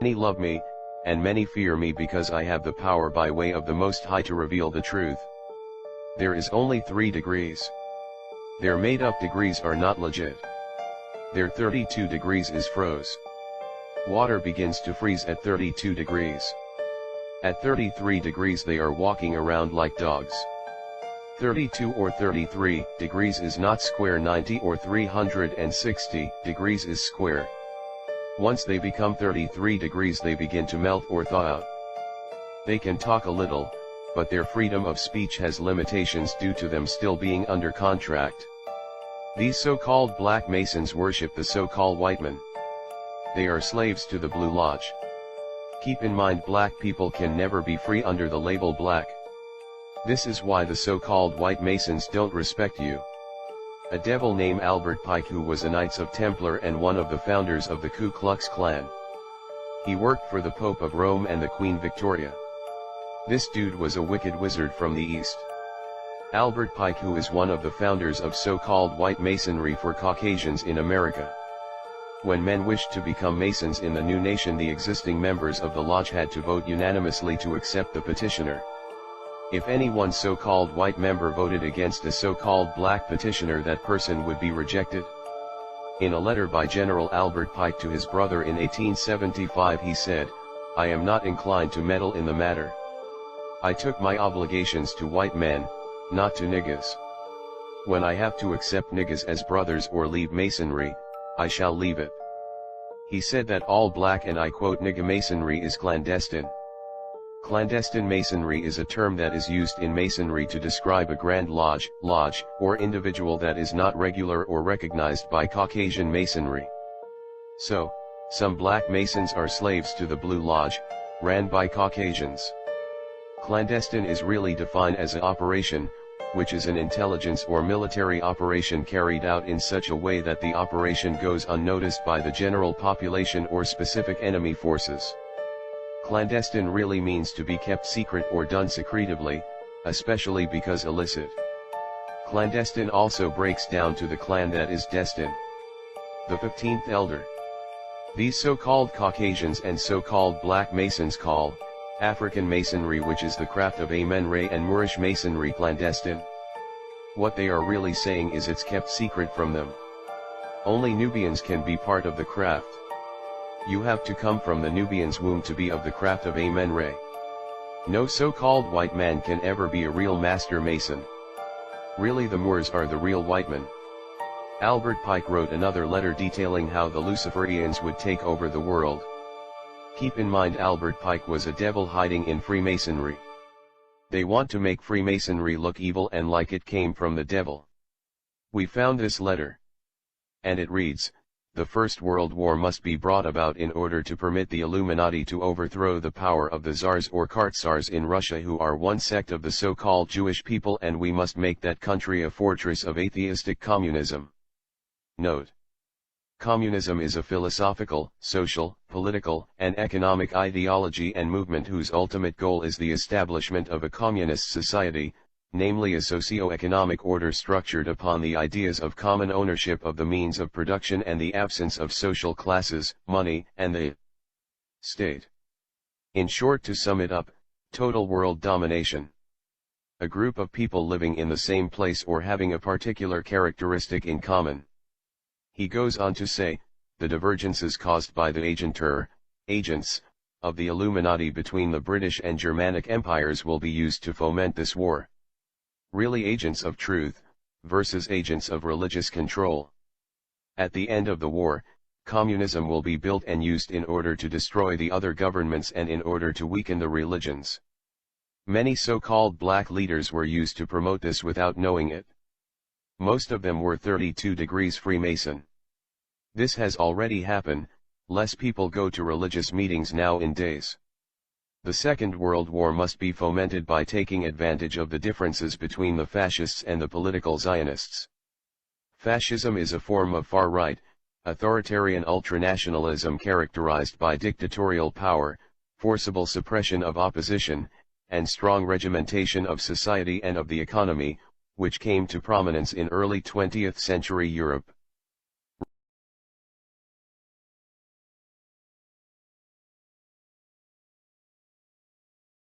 Many love me, and many fear me because I have the power by way of the Most High to reveal the truth. There is only 3 degrees. Their made-up degrees are not legit. Their 32 degrees is froze. Water begins to freeze at 32 degrees. At 33 degrees they are walking around like dogs. 32 or 33 degrees is not square. 90 or 360 degrees is square. Once they become 33 degrees they begin to melt or thaw out. They can talk a little, but their freedom of speech has limitations due to them still being under contract. These so-called black masons worship the so-called white men. They are slaves to the Blue Lodge. Keep in mind, black people can never be free under the label black. This is why the so-called white masons don't respect you. A devil named Albert Pike, who was a Knights of Templar and one of the founders of the Ku Klux Klan. He worked for the Pope of Rome and the Queen Victoria. This dude was a wicked wizard from the East. Albert Pike, who is one of the founders of so-called white masonry for Caucasians in America. When men wished to become masons in the new nation, the existing members of the lodge had to vote unanimously to accept the petitioner. If any one so-called white member voted against a so-called black petitioner, that person would be rejected. In a letter by General Albert Pike to his brother in 1875 he said, "I am not inclined to meddle in the matter. I took my obligations to white men, not to niggas. When I have to accept niggas as brothers or leave masonry, I shall leave it." He said that all black, and I quote, "nigga masonry is clandestine." Clandestine masonry is a term that is used in masonry to describe a grand lodge, or individual that is not regular or recognized by Caucasian masonry. So, some black masons are slaves to the Blue Lodge, ran by Caucasians. Clandestine is really defined as an operation, which is an intelligence or military operation carried out in such a way that the operation goes unnoticed by the general population or specific enemy forces. Clandestine really means to be kept secret or done secretively, especially because illicit. Clandestine also breaks down to the clan that is destined. The 15th elder. These so-called Caucasians and so-called black masons call African masonry, which is the craft of Amen-Re, and Moorish masonry, clandestine. What they are really saying is it's kept secret from them. Only Nubians can be part of the craft. You have to come from the Nubian's womb to be of the craft of Amen-Re. No so-called white man can ever be a real master mason. Really, the Moors are the real white men. Albert Pike wrote another letter detailing how the Luciferians would take over the world. Keep in mind, Albert Pike was a devil hiding in Freemasonry. They want to make Freemasonry look evil and like it came from the devil. We found this letter. And it reads, "The First World War must be brought about in order to permit the Illuminati to overthrow the power of the Tsars or Kartsars in Russia, who are one sect of the so-called Jewish people, and we must make that country a fortress of atheistic communism." Note: Communism is a philosophical, social, political, and economic ideology and movement whose ultimate goal is the establishment of a communist society, namely a socio-economic order structured upon the ideas of common ownership of the means of production and the absence of social classes, money, and the state. In short, to sum it up, total world domination. A group of people living in the same place or having a particular characteristic in common. He goes on to say, the divergences caused by the agents of the Illuminati between the British and Germanic empires will be used to foment this war. Really, agents of truth versus agents of religious control. At the end of the war, communism will be built and used in order to destroy the other governments and in order to weaken the religions. Many so-called black leaders were used to promote this without knowing it. Most of them were 32 degrees Freemason. This has already happened. Less people go to religious meetings nowadays. The Second World War must be fomented by taking advantage of the differences between the fascists and the political Zionists. Fascism is a form of far-right, authoritarian ultranationalism characterized by dictatorial power, forcible suppression of opposition, and strong regimentation of society and of the economy, which came to prominence in early 20th century Europe.